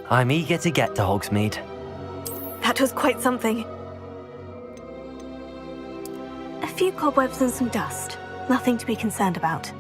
I'm eager to get to Hogsmeade. That was quite something. A few cobwebs and some dust. Nothing to be concerned about.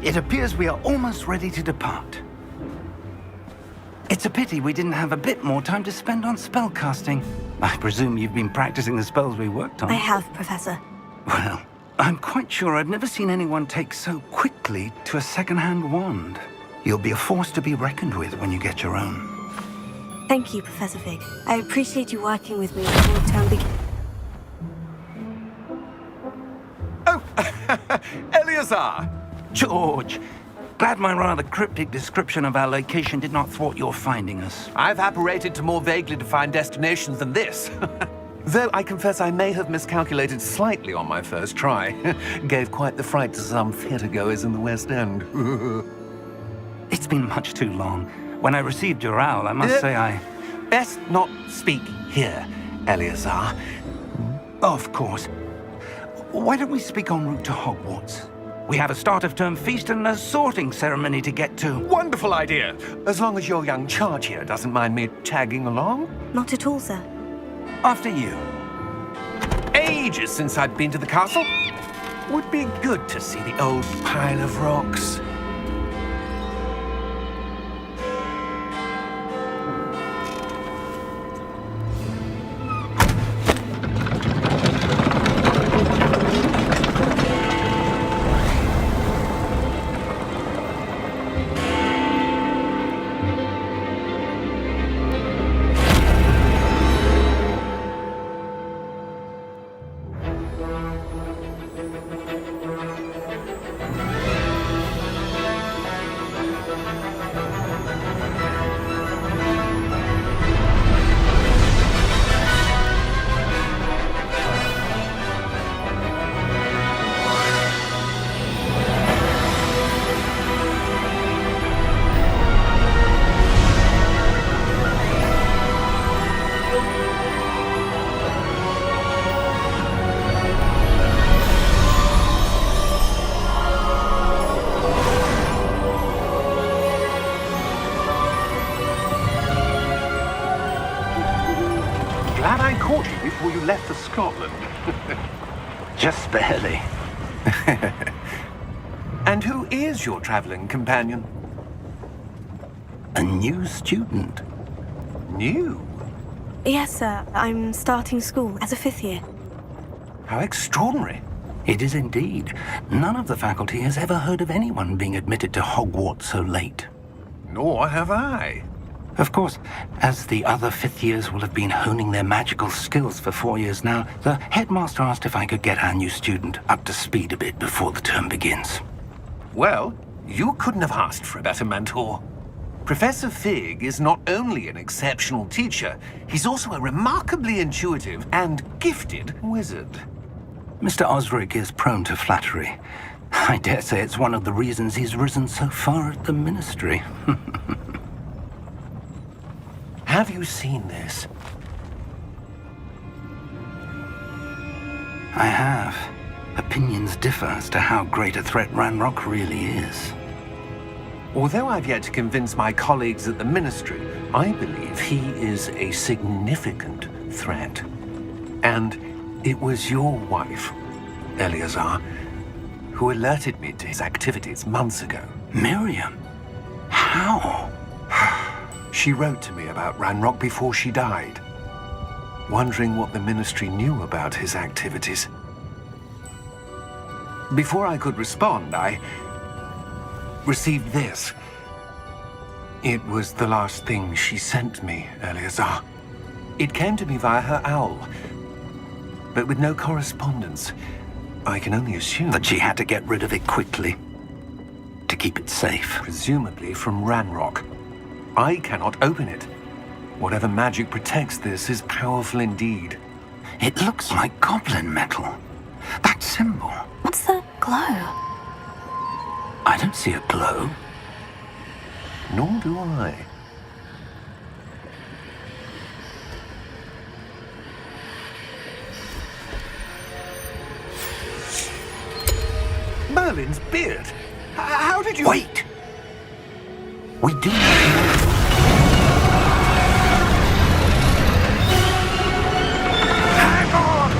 It appears we are almost ready to depart. It's a pity we didn't have a bit more time to spend on spellcasting. I presume you've been practicing the spells we worked on. I have, Professor. Well, I'm quite sure I've never seen anyone take so quickly to a second-hand wand. You'll be a force to be reckoned with when you get your own. Thank you, Professor Fig. I appreciate you working with me before the term begins. Oh, Eleazar! George, glad my rather cryptic description of our location did not thwart your finding us. I've apparated to more vaguely defined destinations than this. Though I confess I may have miscalculated slightly on my first try. Gave quite the fright to some theatergoers in the West End. It's been much too long. When I received your owl, I must say I... Best not speak here, Eleazar. Of course. Why don't we speak en route to Hogwarts? We have a start-of-term feast and a sorting ceremony to get to. Wonderful idea! As long as your young charge here doesn't mind me tagging along. Not at all, sir. After you. Ages since I'd been to the castle. Would be good to see the old pile of rocks. Glad I caught you before you left for Scotland. Just barely. And who is your traveling companion? A new student. New? Yes, sir. I'm starting school as a 5th year. How extraordinary. It is indeed. None of the faculty has ever heard of anyone being admitted to Hogwarts so late. Nor have I. Of course, as the other 5th years will have been honing their magical skills for 4 years now, the headmaster asked if I could get our new student up to speed a bit before the term begins. Well, you couldn't have asked for a better mentor. Professor Fig is not only an exceptional teacher, he's also a remarkably intuitive and gifted wizard. Mr. Osric is prone to flattery. I dare say it's one of the reasons he's risen so far at the ministry. Have you seen this? I have. Opinions differ as to how great a threat Ranrock really is. Although I've yet to convince my colleagues at the Ministry, I believe he is a significant threat. And it was your wife, Eleazar, who alerted me to his activities months ago. Miriam? How? She wrote to me about Ranrock before she died, wondering what the Ministry knew about his activities. Before I could respond, I received this. It was the last thing she sent me, Eleazar. It came to me via her owl, but with no correspondence. I can only assume That she had to get rid of it quickly, to keep it safe. presumably from Ranrock. I cannot open it. Whatever magic protects this is powerful indeed. It looks like goblin metal. That symbol. What's that glow? I don't see a glow. Nor do I. Merlin's beard? How did you... Wait! We do not know. Hang on!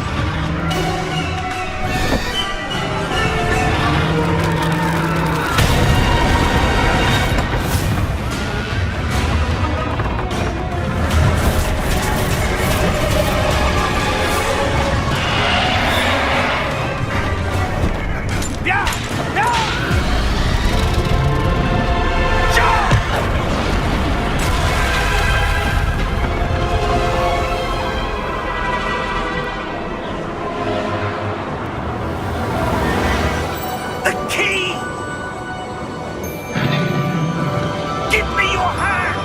The key! Give me your hand!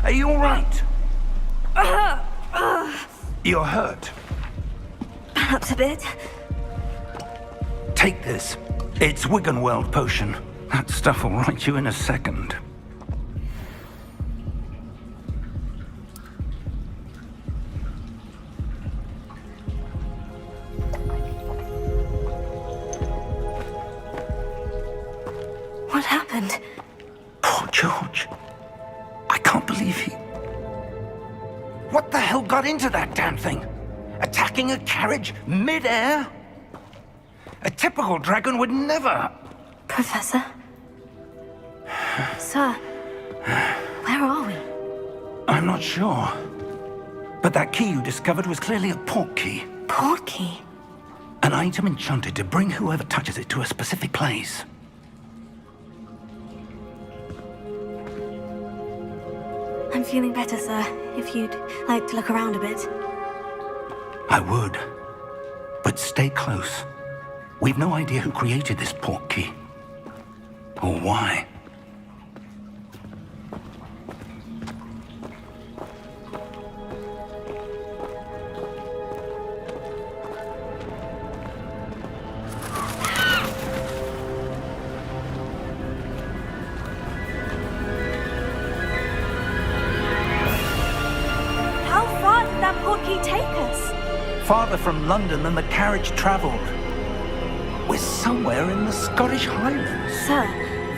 Are you all right? You're hurt. Perhaps a bit. Take this. It's Wiggenweld potion. That stuff will right you in a second. What happened? Poor George. I can't believe he... What the hell got into that damn thing? Attacking a carriage mid-air? A typical dragon would never... Professor? Sir, where are we? I'm not sure. But that key you discovered was clearly a port key. Port key? An item enchanted to bring whoever touches it to a specific place. I'm feeling better, sir. If you'd like to look around a bit. I would. But stay close. We've no idea who created this port key. Or why. How far did that port key take us? Farther from London than the carriage traveled. We're somewhere in the Scottish Highlands. Sir,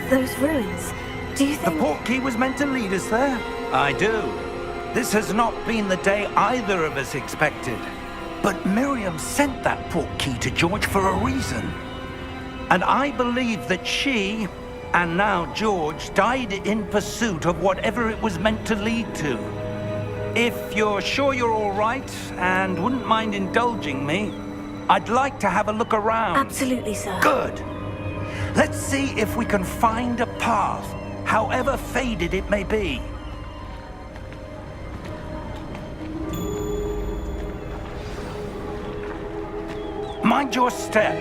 those ruins. Do you The think... port key was meant to lead us there? I do. This has not been the day either of us expected. But Miriam sent that port key to George for a reason. And I believe that she, and now George, died in pursuit of whatever it was meant to lead to. If you're sure you're all right and wouldn't mind indulging me, I'd like to have a look around. Absolutely, sir. Good. Let's see if we can find a path, however faded it may be. Mind your step.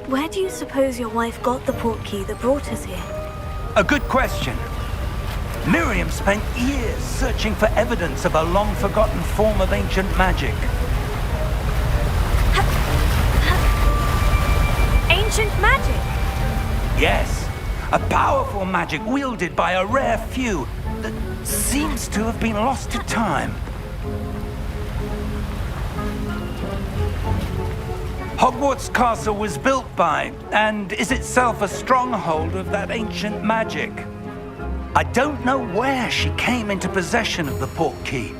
Where do you suppose your wife got the port key that brought us here? A good question. Miriam spent years searching for evidence of a long-forgotten form of ancient magic. ancient magic? Yes, a powerful magic wielded by a rare few that seems to have been lost to time. Hogwarts Castle was built by, and is itself a stronghold of that ancient magic. I don't know where she came into possession of the portkey,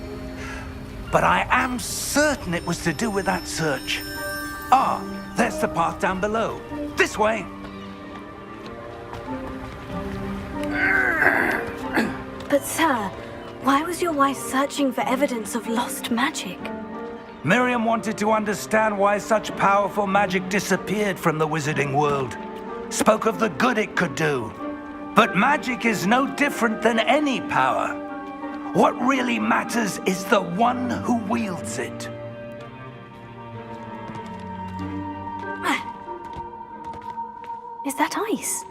but I am certain it was to do with that search. Ah, there's the path down below. This way. But sir, why was your wife searching for evidence of lost magic? Miriam wanted to understand why such powerful magic disappeared from the wizarding world. Spoke of the good it could do. But magic is no different than any power. What really matters is the one who wields it. Is that ice?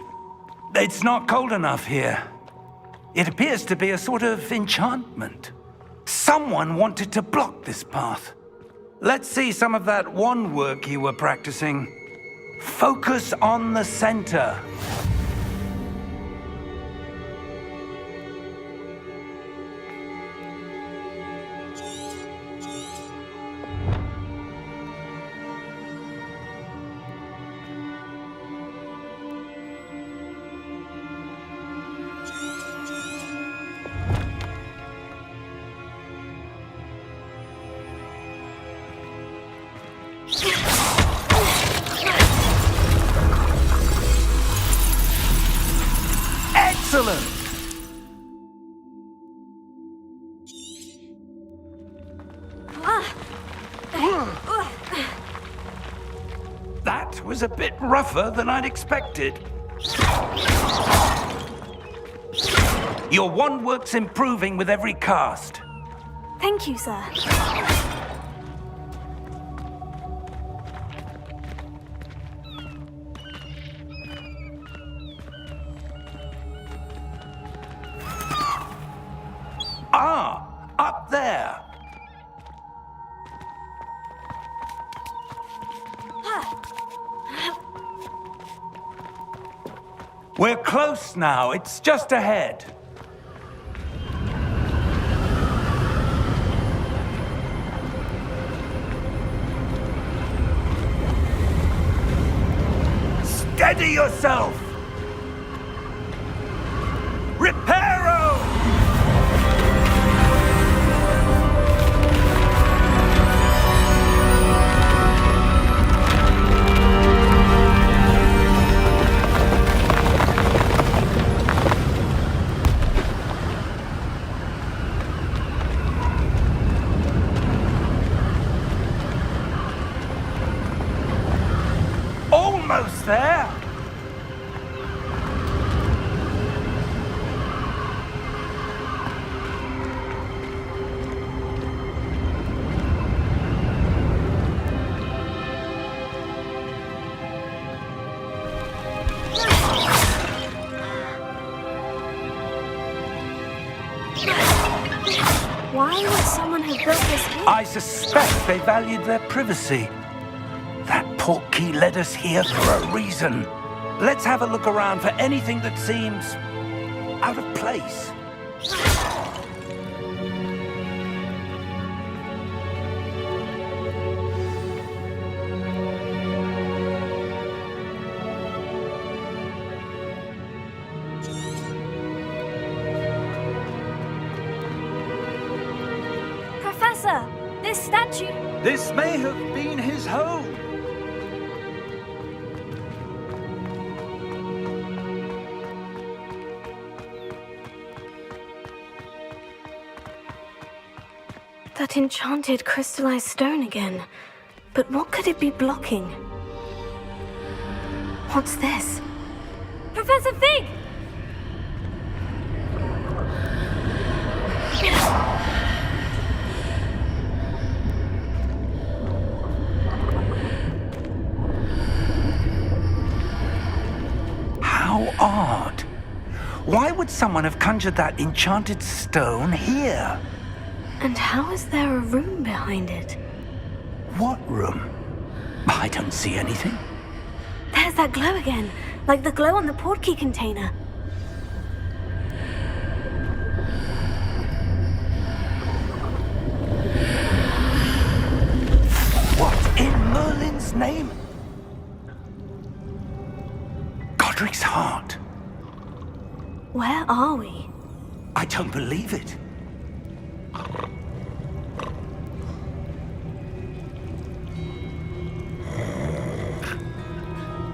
It's not cold enough here. It appears to be a sort of enchantment. Someone wanted to block this path. Let's see some of that wand work you were practicing. Focus on the center. Excellent! That was a bit rougher than I'd expected. Your wand work's improving with every cast. Thank you, sir. Ah, up there. We're close now. It's just ahead. Steady yourself! Reparo! Almost there! Why would someone have built this here? I suspect they valued their privacy. That portkey led us here for a reason. Let's have a look around for anything that seems out of place. Professor, this statue... This may have been his home. That enchanted crystallized stone again. But what could it be blocking? What's this? Professor Fig! How odd. Why would someone have conjured that enchanted stone here? And how is there a room behind it? What room? I don't see anything. There's that glow again, like the glow on the portkey container. What in Merlin's name? Godric's heart. Where are we? I don't believe it.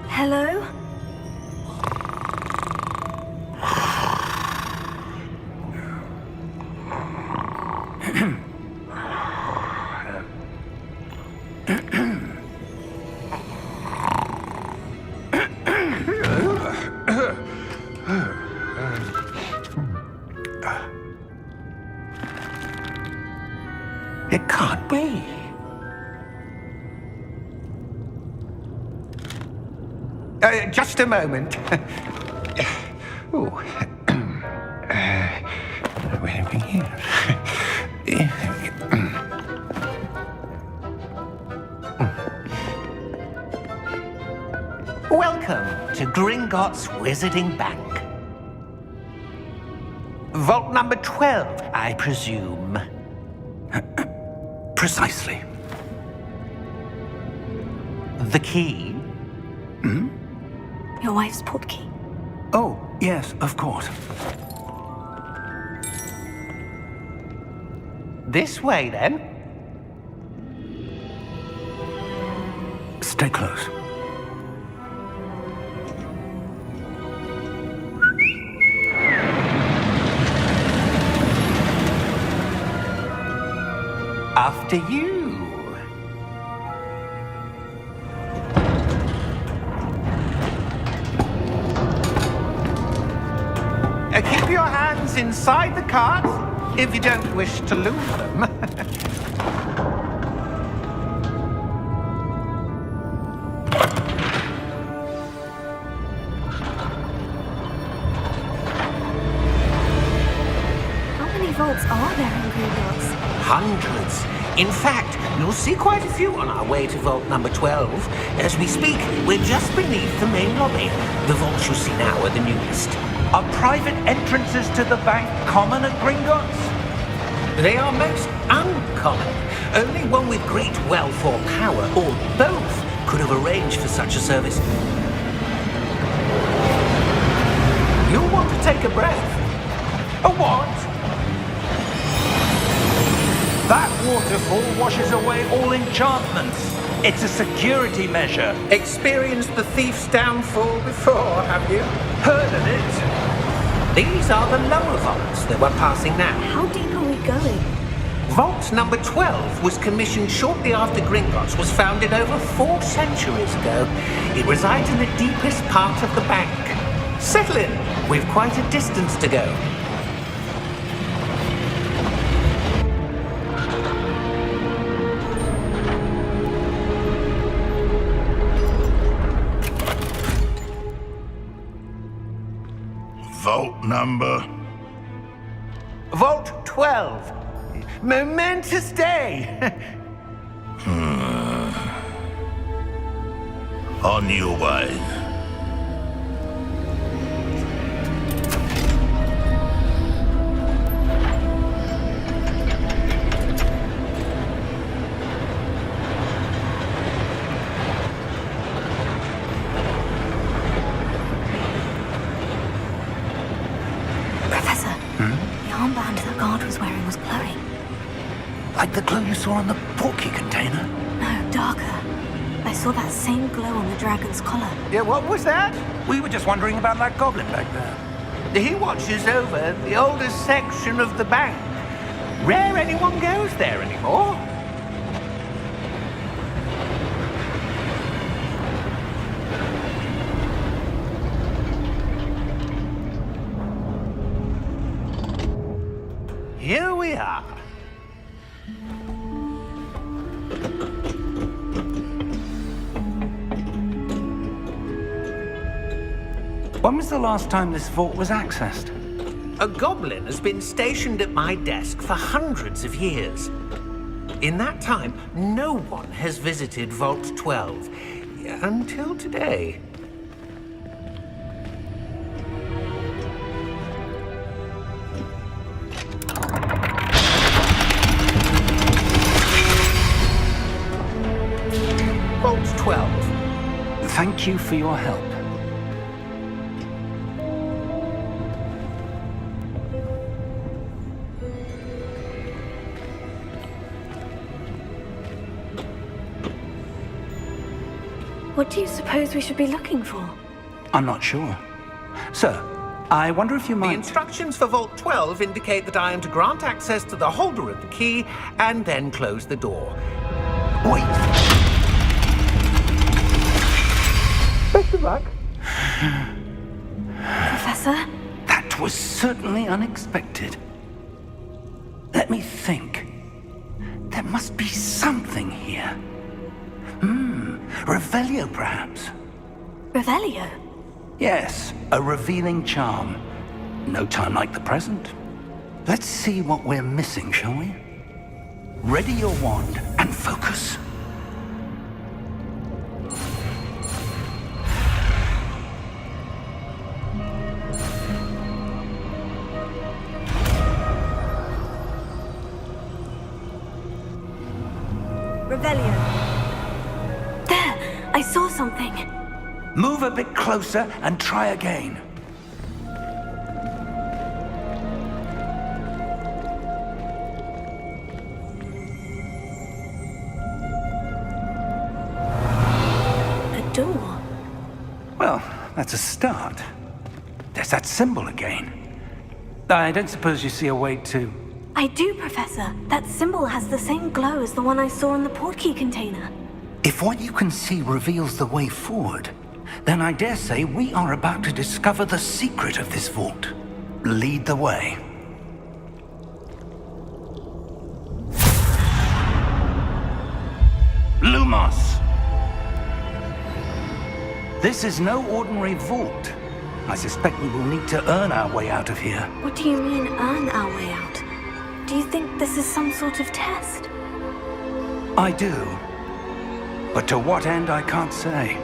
Hello? It can't be. Just a moment. Oh. Where are we here? Welcome to Gringotts Wizarding Bank. Vault number 12, I presume. Precisely. The key? Your wife's portkey. Oh, yes, of course. This way, then. Stay close. After you. Keep your hands inside the cart if you don't wish to lose them. How many vaults are there in Gringotts? Hundreds. In fact, you'll see quite a few on our way to vault number 12. As we speak, we're just beneath the main lobby. The vaults you see now are the newest. Are private entrances to the bank common at Gringotts? They are most uncommon. Only one with great wealth or power, or both, could have arranged for such a service. You'll want to take a breath. A what? That waterfall washes away all enchantments. It's a security measure. Experienced the thief's downfall before, have you? Heard of it? These are the lower vaults that we're passing now. How deep are we going? Vault number 12 was commissioned shortly after Gringotts was founded over 4 centuries ago. It resides in the deepest part of the bank. Settle in. We've quite a distance to go. Vault number? Vault 12. Momentous day. On your way. Professor, the armband that guard was wearing was glowing. Like the glow you saw on the portkey container? No, darker. I saw that same glow on the dragon's collar. Yeah, what was that? We were just wondering about that goblin back there. He watches over the oldest section of the bank. Rare anyone goes there anymore. Here we are. When was the last time this vault was accessed? A goblin has been stationed at my desk for hundreds of years. In that time, no one has visited Vault 12. Until today. thank you for your help. What do you suppose we should be looking for? I'm not sure. Sir, I wonder if you The might... instructions for Vault 12 indicate that I am to grant access to the holder of the key and then close the door. Wait. Best of luck. Professor? That was certainly unexpected. Let me think. There must be something here. Revelio, perhaps? Revelio? Yes, a revealing charm. No time like the present. Let's see what we're missing, shall we? Ready your wand and focus. Revelio. There! I saw something. Move a bit closer and try again. A door. Well, that's a start. There's that symbol again. I don't suppose you see a way to... I do, Professor. That symbol has the same glow as the one I saw in the portkey container. If what you can see reveals the way forward, then I dare say we are about to discover the secret of this vault. Lead the way. Lumos! This is no ordinary vault. I suspect we will need to earn our way out of here. What do you mean, earn our way out? Do you think this is some sort of test? I do. But to what end, I can't say.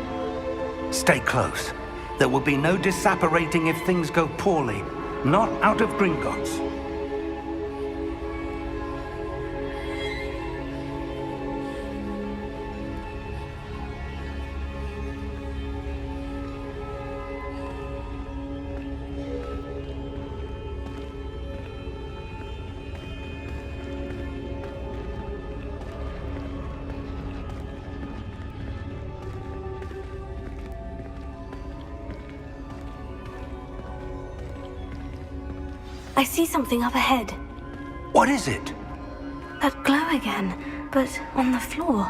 Stay close. There will be no disapparating if things go poorly. Not out of Gringotts. I see something up ahead. What is it? That glow again, but on the floor.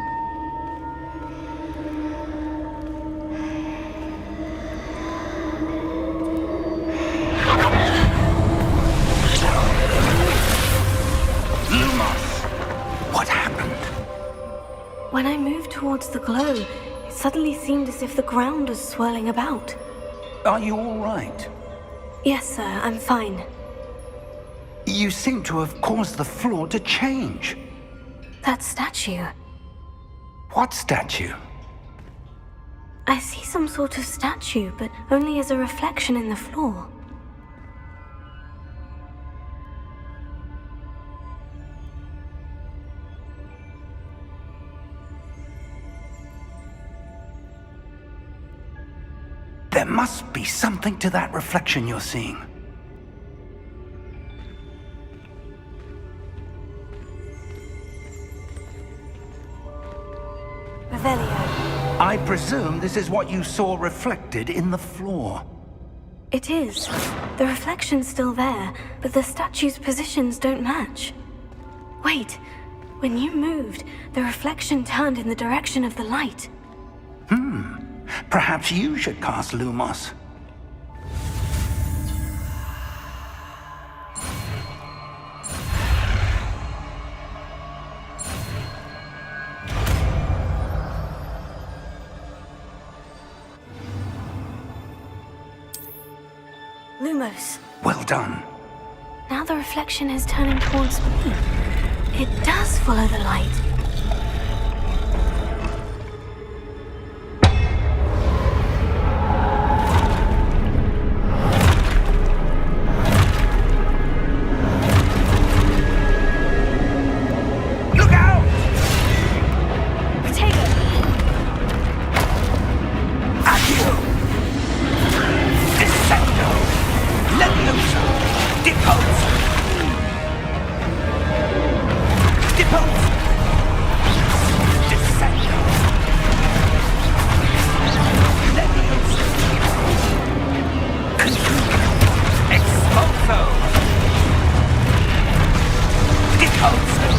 Lumos! What happened? When I moved towards the glow, it suddenly seemed as if the ground was swirling about. Are you all right? Yes, sir, I'm fine. You seem to have caused the floor to change. That statue. What statue? I see some sort of statue, but only as a reflection in the floor. There must be something to that reflection you're seeing. Revelio. I presume this is what you saw reflected in the floor. It is. The reflection's still there, but the statue's positions don't match. Wait, when you moved, the reflection turned in the direction of the light. Perhaps you should cast Lumos. Lumos. Well done. Now the reflection is turning towards me. It does follow the light. Look out! Protego! At Expulso! Expulso!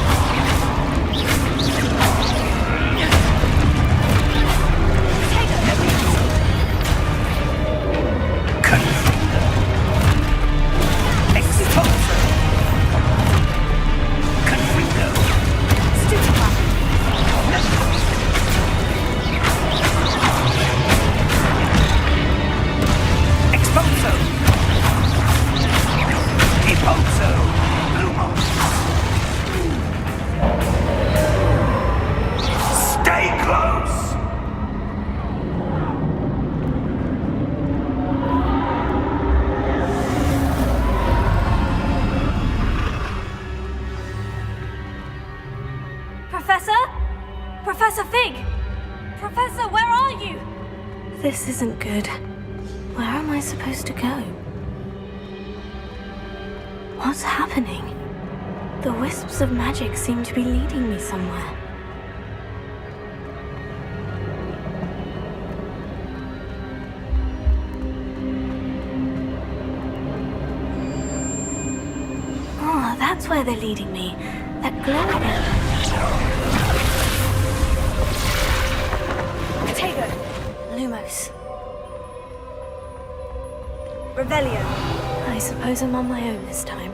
Professor Fig! Professor, where are you? This isn't good. Where am I supposed to go? What's happening? The wisps of magic seem to be leading me somewhere. Oh, that's where they're leading me. That glow. Lumos. Revelio. I suppose I'm on my own this time.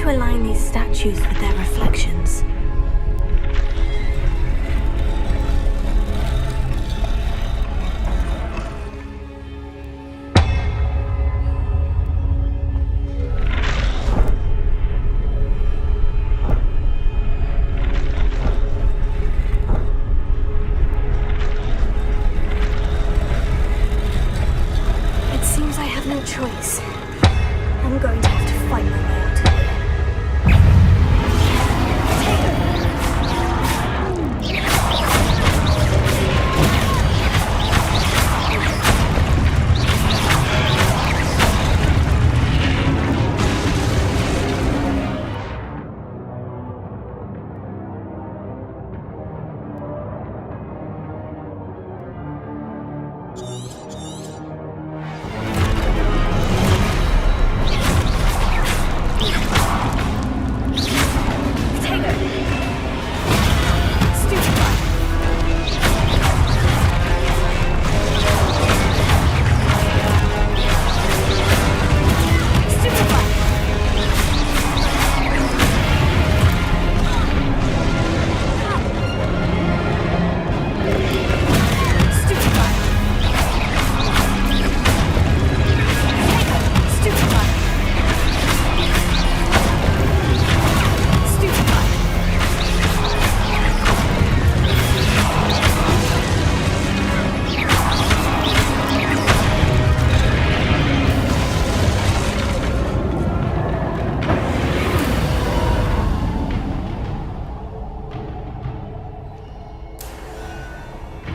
Align these statues with their reflections. It seems I have no choice. I'm going to have to fight my way out.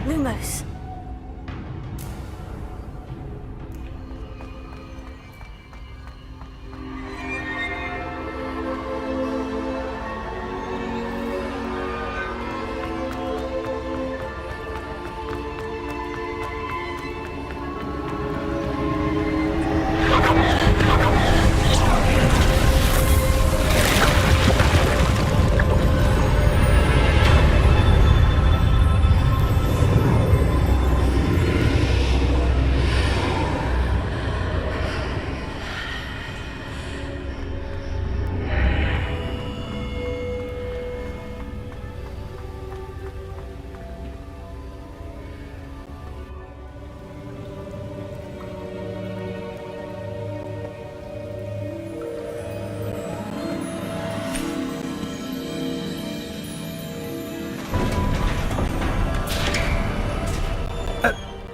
Lumos.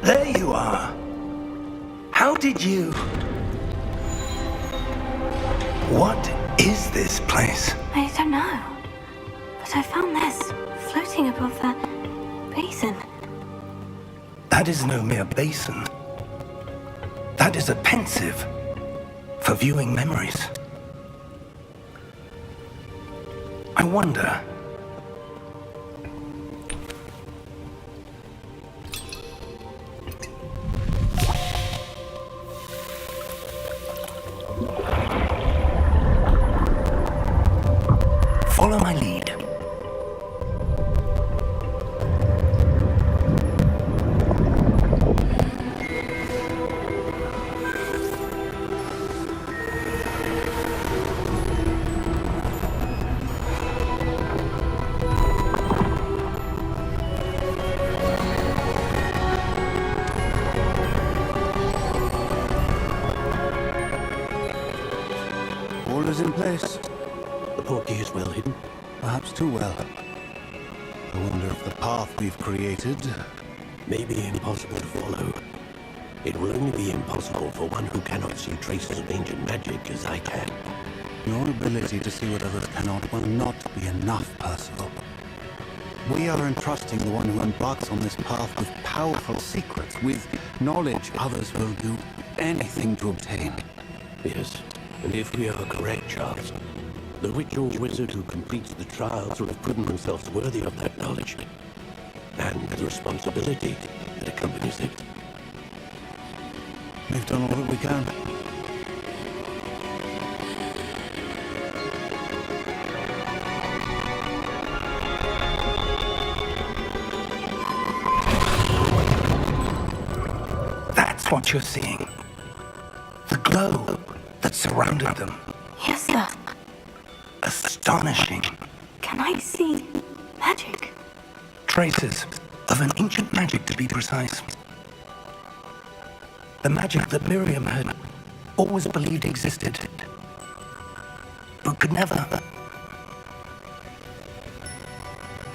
There you are. How did you... What is is this place? I don't know. But I found this floating above that basin. That is no mere basin. That is a pensive for viewing memories. I wonder. Follow my lead. All is in place. The portkey is well hidden, perhaps too well. I wonder if the path we've created may be impossible to follow. It will only be impossible for one who cannot see traces of ancient magic as I can. Your ability to see what others cannot will not be enough, Percival. We are entrusting the one who embarks on this path with powerful secrets, with knowledge others will do anything to obtain. Yes, and if we are correct, Charles, the ritual wizard who completes the trials will have proven themselves worthy of that knowledge and the responsibility that accompanies it. We've done all that we can. That's what you're seeing. The glow that surrounded them. Yes, sir. Astonishing. Can I see magic? Traces of an ancient magic, to be precise. The magic that Miriam had always believed existed, but could never.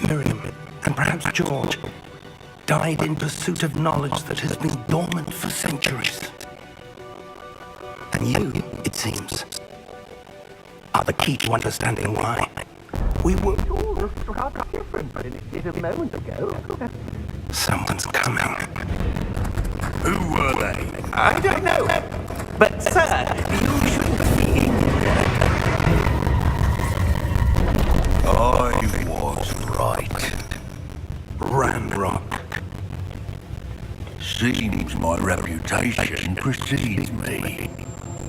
Miriam, and perhaps George, died in pursuit of knowledge that has been dormant for centuries. And you, it seems, are the key to understanding why. We were all rather different than it did a moment ago. Someone's coming. Who were they? I don't know. But, sir, you shouldn't be. I was right. Ramrock. Seems my reputation precedes me.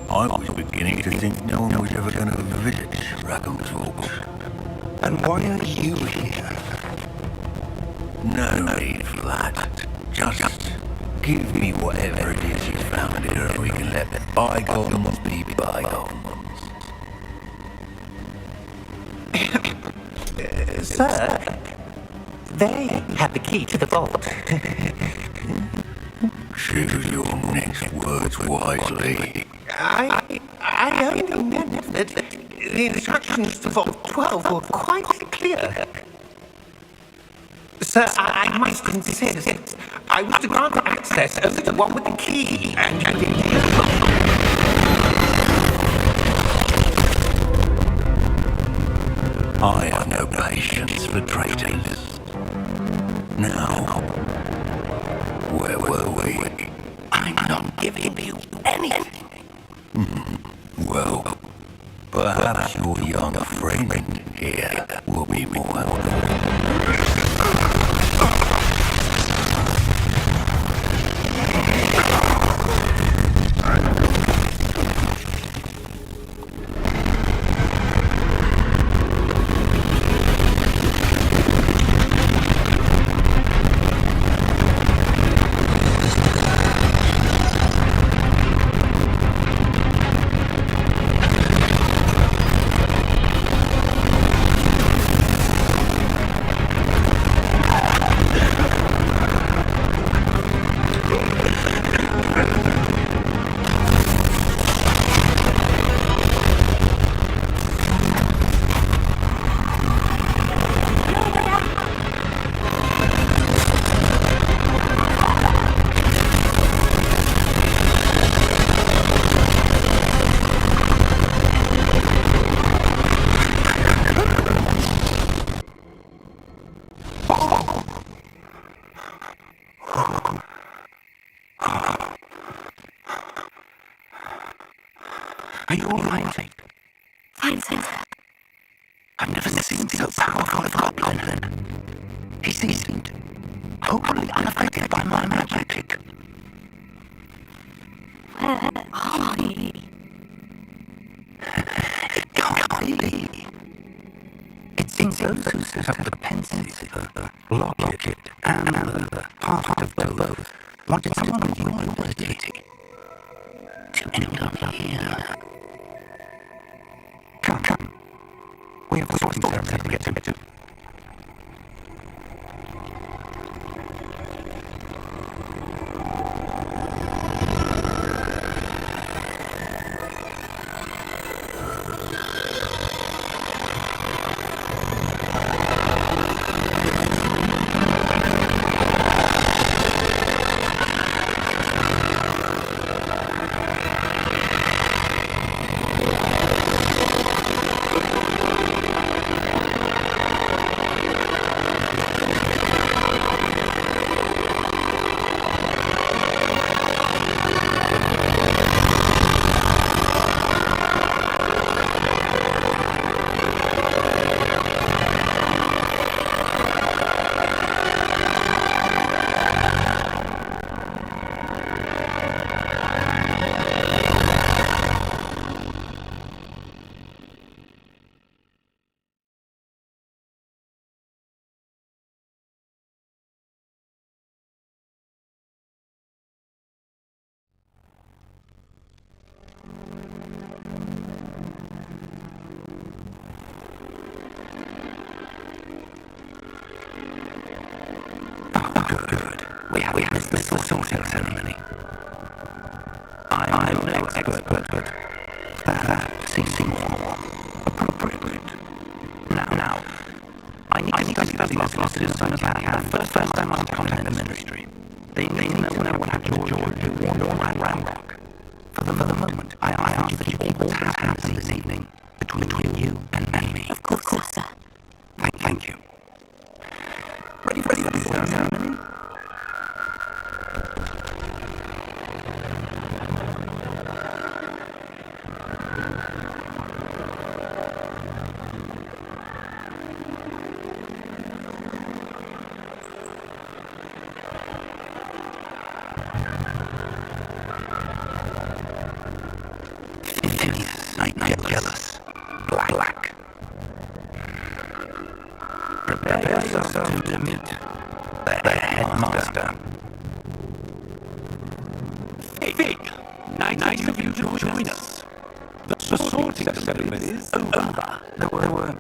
I was beginning to think no one was ever going to visit Rackham's Vault. And why are you here? No need for that. Just give me whatever it is you found here, and we can let bygones be bygones. Sir, they have the key to the vault. Choose your next words wisely. I only meant that the instructions to Vault 12 were quite clear. Sir, I must insist. I was to grant access only to one with the key, and you didn't have. I have no patience for traitors. Now, where were we? I'm not giving you anything. Well, perhaps your young friend here will be more helpful. Mindset. I've never seen so powerful a goblin. He seemed wholly unaffected by my magic. Where are we? It can't be. It seems those who set up the pensive, locket, and the part of both wanted someone with your ability to end up here. Come. We have a sorting ceremony to get to. Good. We have missed this sorting ceremony. I'm no expert, but that seems more appropriate. Now, I need to study this lost as soon as I can. First, I must contact the ministry. They need to know what happened to George and Ramrock. For the moment, I ask that you all happen this evening between you and me. Of course, sir. Thank you. Ready for the ceremony? I'm jealous. Black. Prepare yourself to meet the headmaster. Hey, Fig! Nice of you to join us. The sorting ceremony is over. There were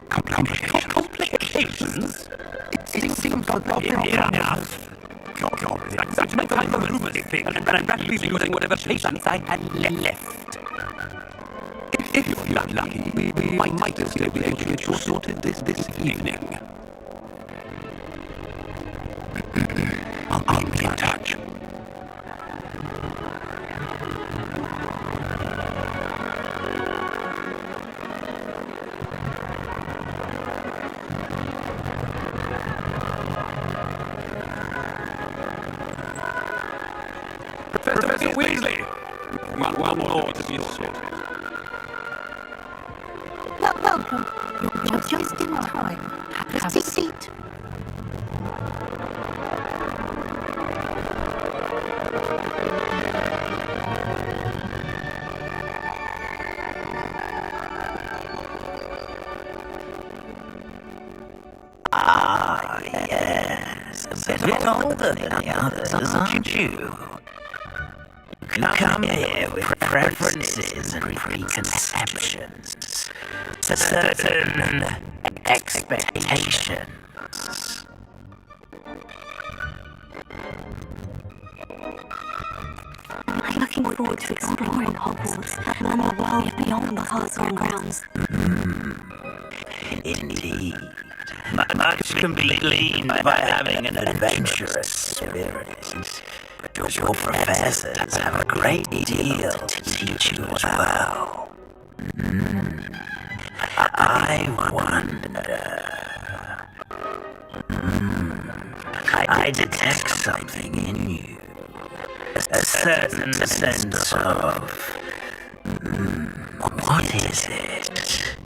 complications. Complications? It seems like Enough. That's my time for rumors, Fig, and I'm rapidly losing whatever patience I had left. If you're not lucky, we might still be able to get you sorted this evening. I'll be in touch. Professor Weasley! One more to be sorted. Welcome. You're just in time. Have a seat. Yes. A bit older than the others, aren't you? Come here with preferences and preconceptions, certain expectations. I'm looking forward to exploring Hogwarts and the world beyond the castle and grounds. Indeed. Much can be gleaned by having an adventurous spirit. But your professors have a great deal to teach you as well. I wonder... I detect something in you. A certain sense of... What is it?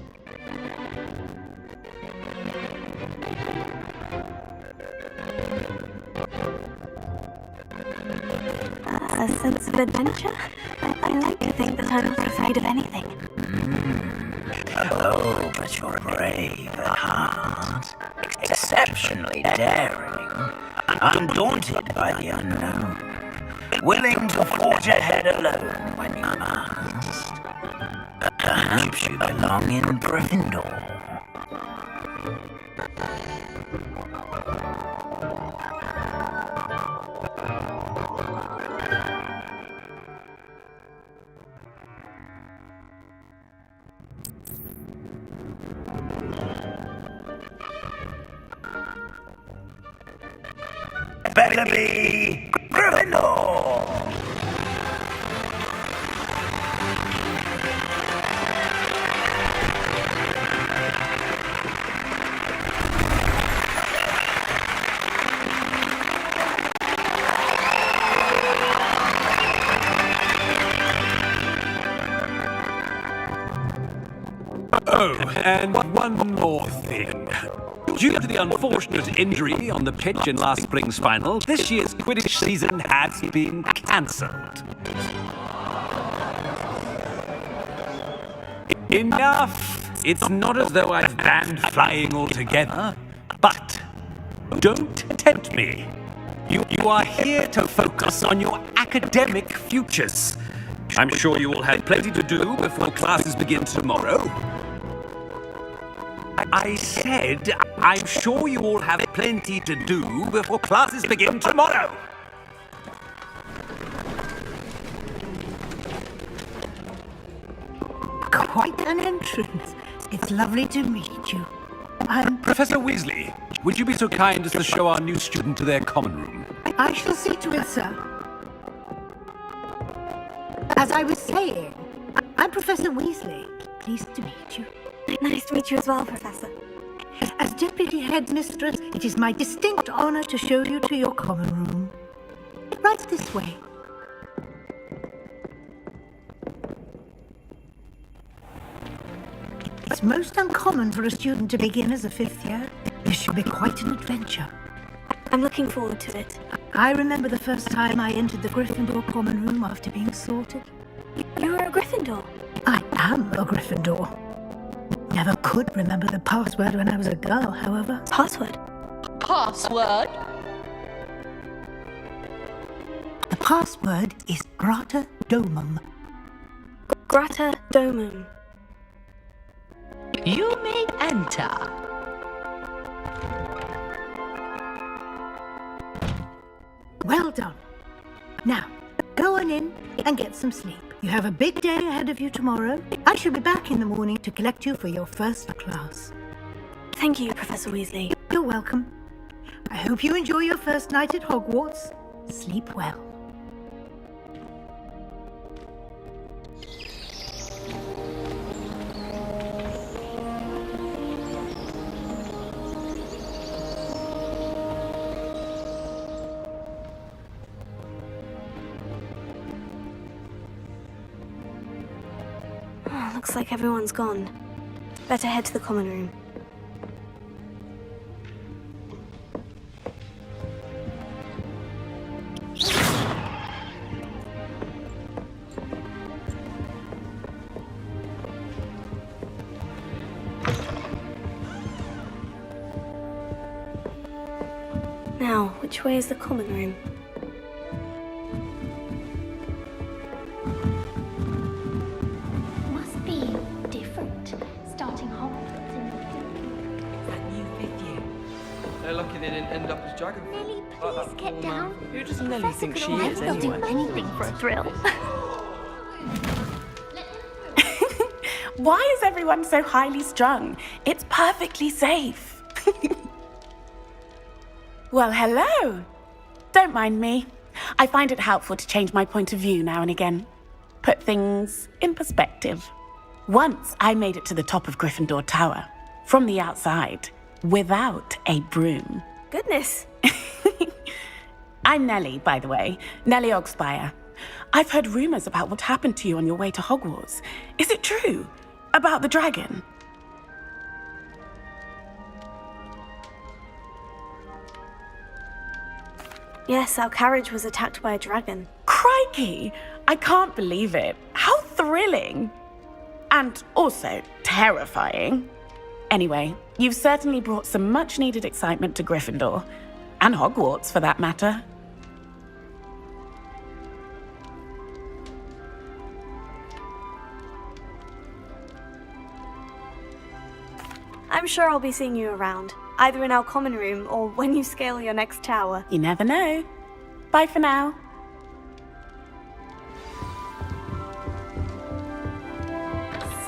A sense of adventure? I like to think that I'm not afraid of anything. Oh, but you're brave at heart, exceptionally daring, undaunted by the unknown, willing to forge ahead alone when you must. Perhaps you belong in Gryffindor. Better be Gryffindor! Oh, and one more thing. Due to the unfortunate injury on the pitch in last spring's final, this year's Quidditch season has been cancelled. Enough! It's not as though I've banned flying altogether, but don't tempt me. You are here to focus on your academic futures. I'm sure you will have plenty to do before classes begin tomorrow. I said, I'm sure you all have plenty to do before classes begin tomorrow. Quite an entrance. It's lovely to meet you. Professor Weasley, would you be so kind as to show our new student to their common room? I shall see to it, sir. As I was saying, I'm Professor Weasley. Pleased to meet you. Nice to meet you as well, Professor. As Deputy Headmistress, it is my distinct honor to show you to your common room. Right this way. It's most uncommon for a student to begin as a fifth year. This should be quite an adventure. I'm looking forward to it. I remember the first time I entered the Gryffindor common room after being sorted. You were a Gryffindor? I am a Gryffindor. Never could remember the password when I was a girl, however. Password? Password? The password is Grata Domum. Grata Domum. You may enter. Well done. Now, go on in and get some sleep. You have a big day ahead of you tomorrow. I shall be back in the morning to collect you for your first class. Thank you, Professor Weasley. You're welcome. I hope you enjoy your first night at Hogwarts. Sleep well. Looks like everyone's gone. Better head to the common room. Now, which way is the common room? Must be different, starting Hogwarts in that new fifth year. They're lucky they didn't end up as dragon. Nelly, please get down. Who does Nelly think she is I'll do anyway? anything for a thrill. Why is everyone so highly strung? It's perfectly safe. Well, hello. Don't mind me. I find it helpful to change my point of view now and again. Put things in perspective. Once I made it to the top of Gryffindor Tower, from the outside, without a broom. Goodness. I'm Nellie, by the way. Nellie Ogspire. I've heard rumors about what happened to you on your way to Hogwarts. Is it true? about the dragon? Yes, our carriage was attacked by a dragon. Crikey! I can't believe it. How thrilling! And also terrifying. Anyway, you've certainly brought some much-needed excitement to Gryffindor. And Hogwarts, for that matter. I'm sure I'll be seeing you around, either in our common room or when you scale your next tower. You never know. Bye for now.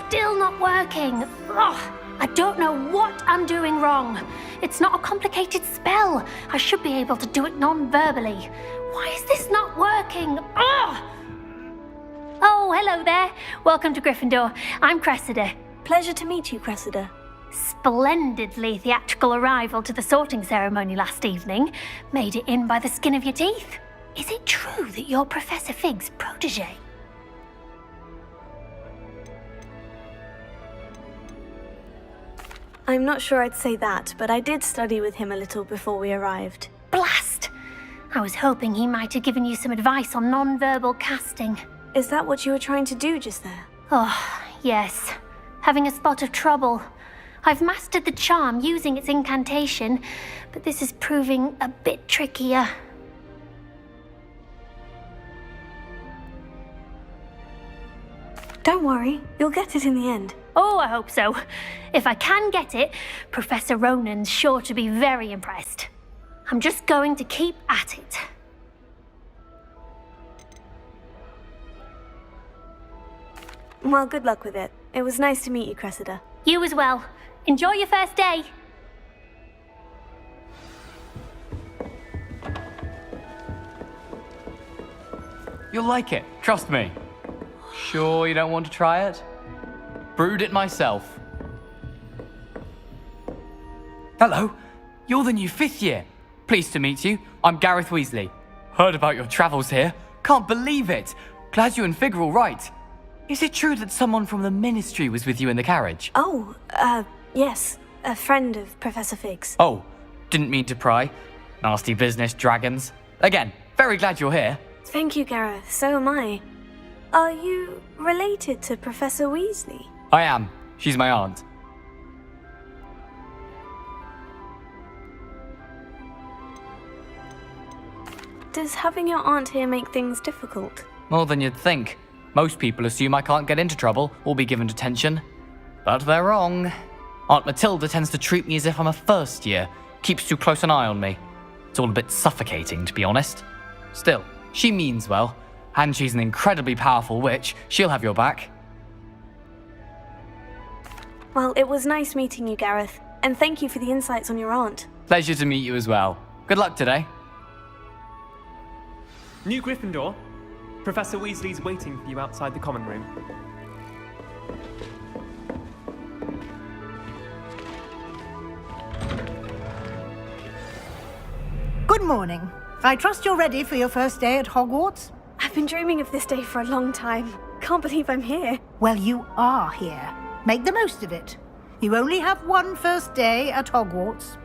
Still not working. Ugh, I don't know what I'm doing wrong. It's not a complicated spell. I should be able to do it non-verbally. Why is this not working? Ugh! Oh, hello there. Welcome to Gryffindor. I'm Cressida. Pleasure to meet you, Cressida. Splendidly theatrical arrival to the sorting ceremony last evening. Made it in by the skin of your teeth. Is it true that you're Professor Fig's protege? I'm not sure I'd say that, but I did study with him a little before we arrived. Blast! I was hoping he might have given you some advice on non-verbal casting. Is that what you were trying to do just there? Oh, yes. Having a spot of trouble. I've mastered the charm using its incantation, but this is proving a bit trickier. Don't worry, you'll get it in the end. Oh, I hope so. If I can get it, Professor Ronan's sure to be very impressed. I'm just going to keep at it. Well, good luck with it. It was nice to meet you, Cressida. You as well. Enjoy your first day. You'll like it, trust me. Sure you don't want to try it? Brewed it myself. Hello, you're the new 5th year. Pleased to meet you. I'm Gareth Weasley. Heard about your travels here. Can't believe it. Glad you and Fig are all right. Is it true that someone from the Ministry was with you in the carriage? Oh, yes. A friend of Professor Fig's. Oh, didn't mean to pry. Nasty business, dragons. Again, very glad you're here. Thank you, Gareth. So am I. Are you related to Professor Weasley? I am. She's my aunt. Does having your aunt here make things difficult? More than you'd think. Most people assume I can't get into trouble or be given detention. But they're wrong. Aunt Matilda tends to treat me as if I'm a first year, keeps too close an eye on me. It's all a bit suffocating, to be honest. Still, she means well, and she's an incredibly powerful witch. She'll have your back. Well, it was nice meeting you, Gareth, and thank you for the insights on your aunt. Pleasure to meet you as well. Good luck today. New Gryffindor, Professor Weasley's waiting for you outside the common room. Good morning. I trust you're ready for your first day at Hogwarts? I've been dreaming of this day for a long time. Can't believe I'm here. Well, you are here. Make the most of it. You only have one first day at Hogwarts.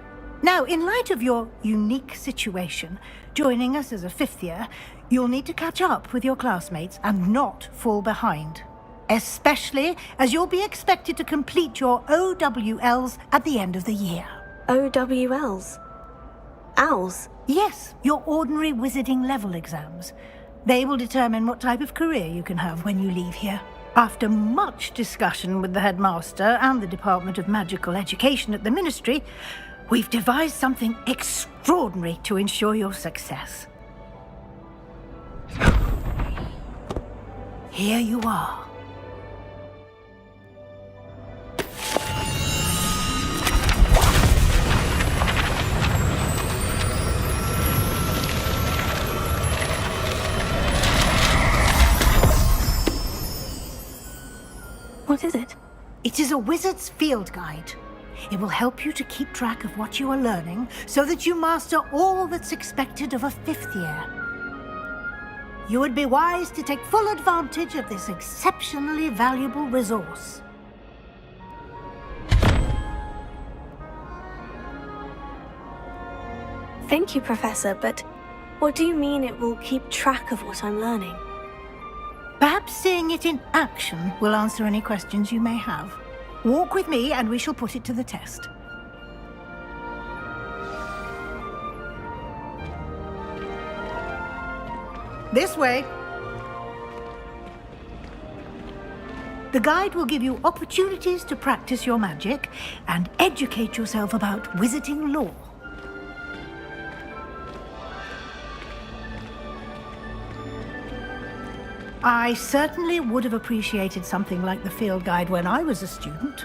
Now, in light of your unique situation, joining us as a 5th year, you'll need to catch up with your classmates and not fall behind. Especially as you'll be expected to complete your OWLs at the end of the year. OWLs? Owls? Yes, your ordinary wizarding level exams. They will determine what type of career you can have when you leave here. After much discussion with the headmaster and the Department of Magical Education at the Ministry, we've devised something extraordinary to ensure your success. Here you are. What is it? It is a wizard's field guide. It will help you to keep track of what you are learning so that you master all that's expected of a 5th year. You would be wise to take full advantage of this exceptionally valuable resource. Thank you, Professor, but what do you mean it will keep track of what I'm learning? Perhaps seeing it in action will answer any questions you may have. Walk with me and we shall put it to the test. This way. The guide will give you opportunities to practice your magic and educate yourself about wizarding lore. I certainly would have appreciated something like the field guide when I was a student.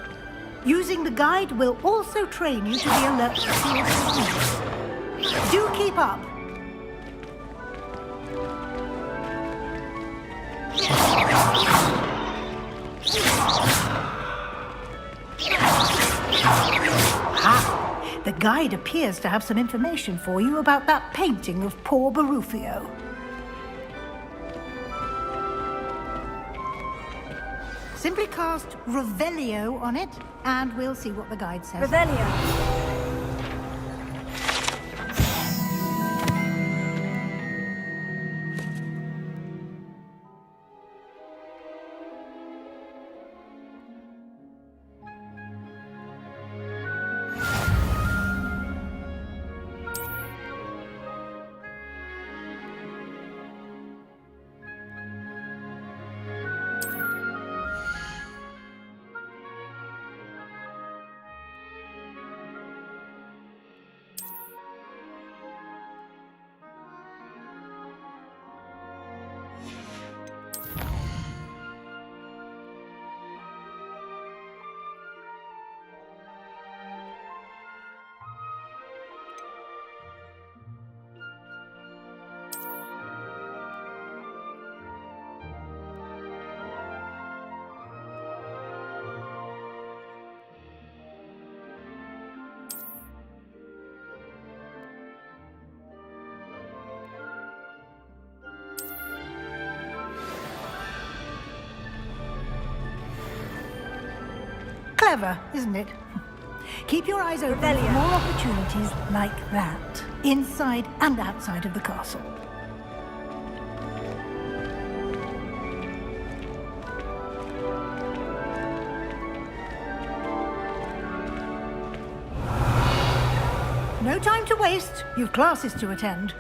Using the guide will also train you to be alert to field signals. Do keep up. The guide appears to have some information for you about that painting of poor Barufio. Simply cast Revelio on it, and we'll see what the guide says. Revelio. Clever, isn't it? Keep your eyes open for more opportunities like that, inside and outside of the castle. No time to waste. You've classes to attend.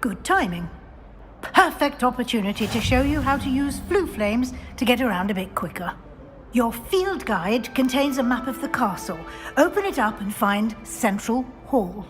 Good timing. Perfect opportunity to show you how to use flue flames to get around a bit quicker. Your field guide contains a map of the castle. Open it up and find Central Hall.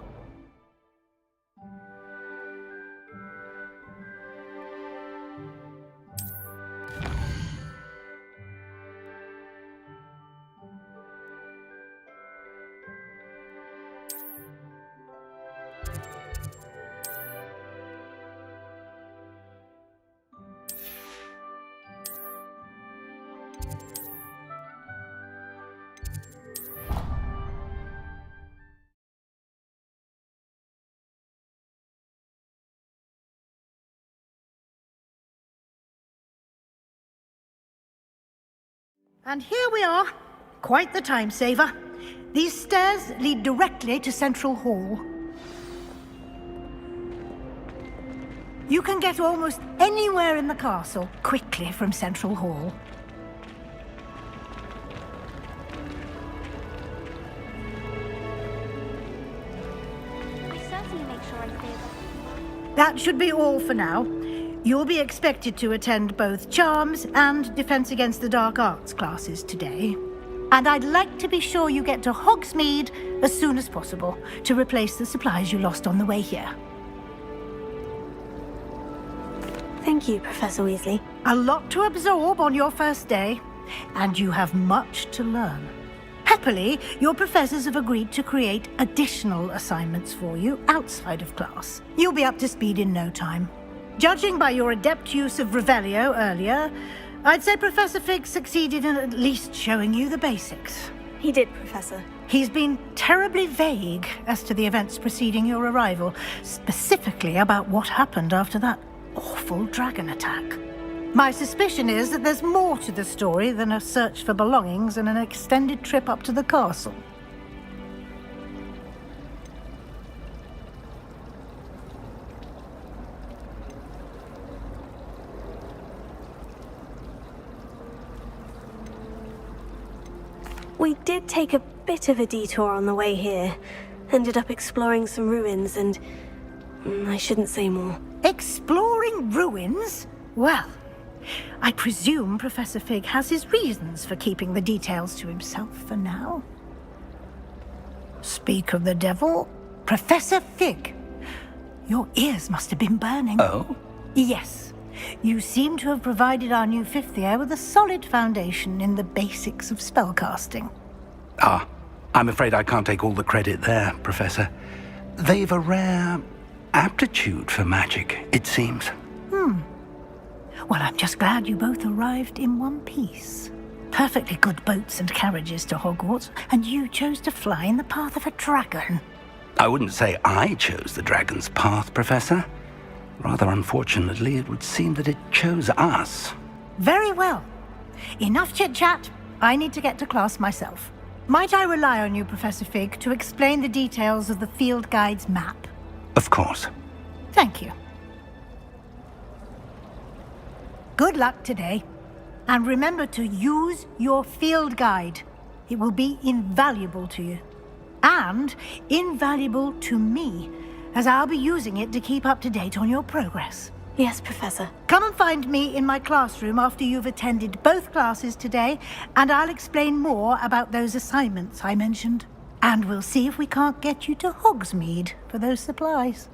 And here we are. Quite the time saver. These stairs lead directly to Central Hall. You can get almost anywhere in the castle quickly from Central Hall. I certainly make sure I stay there. That should be all for now. You'll be expected to attend both Charms and Defense Against the Dark Arts classes today. And I'd like to be sure you get to Hogsmeade as soon as possible to replace the supplies you lost on the way here. Thank you, Professor Weasley. A lot to absorb on your first day, and you have much to learn. Happily, your professors have agreed to create additional assignments for you outside of class. You'll be up to speed in no time. Judging by your adept use of Revelio earlier, I'd say Professor Fig succeeded in at least showing you the basics. he did, Professor. He's been terribly vague as to the events preceding your arrival, specifically about what happened after that awful dragon attack. My suspicion is that there's more to the story than a search for belongings and an extended trip up to the castle. We did take a bit of a detour on the way here. Ended up exploring some ruins and... I shouldn't say more. Exploring ruins? Well, I presume Professor Fig has his reasons for keeping the details to himself for now. Speak of the devil, Professor Fig. Your ears must have been burning. Oh? Yes. You seem to have provided our new fifth year with a solid foundation in the basics of spellcasting. Ah, I'm afraid I can't take all the credit there, Professor. They've a rare aptitude for magic, it seems. Well, I'm just glad you both arrived in one piece. Perfectly good boats and carriages to Hogwarts, and you chose to fly in the path of a dragon. I wouldn't say I chose the dragon's path, Professor. Rather unfortunately, it would seem that it chose us. Very well. Enough chit-chat. I need to get to class myself. Might I rely on you, Professor Fig, to explain the details of the field guide's map? Of course. Thank you. Good luck today. And remember to use your field guide. It will be invaluable to you. And invaluable to me, as I'll be using it to keep up to date on your progress. Yes, Professor. Come and find me in my classroom after you've attended both classes today, and I'll explain more about those assignments I mentioned. And we'll see if we can't get you to Hogsmeade for those supplies.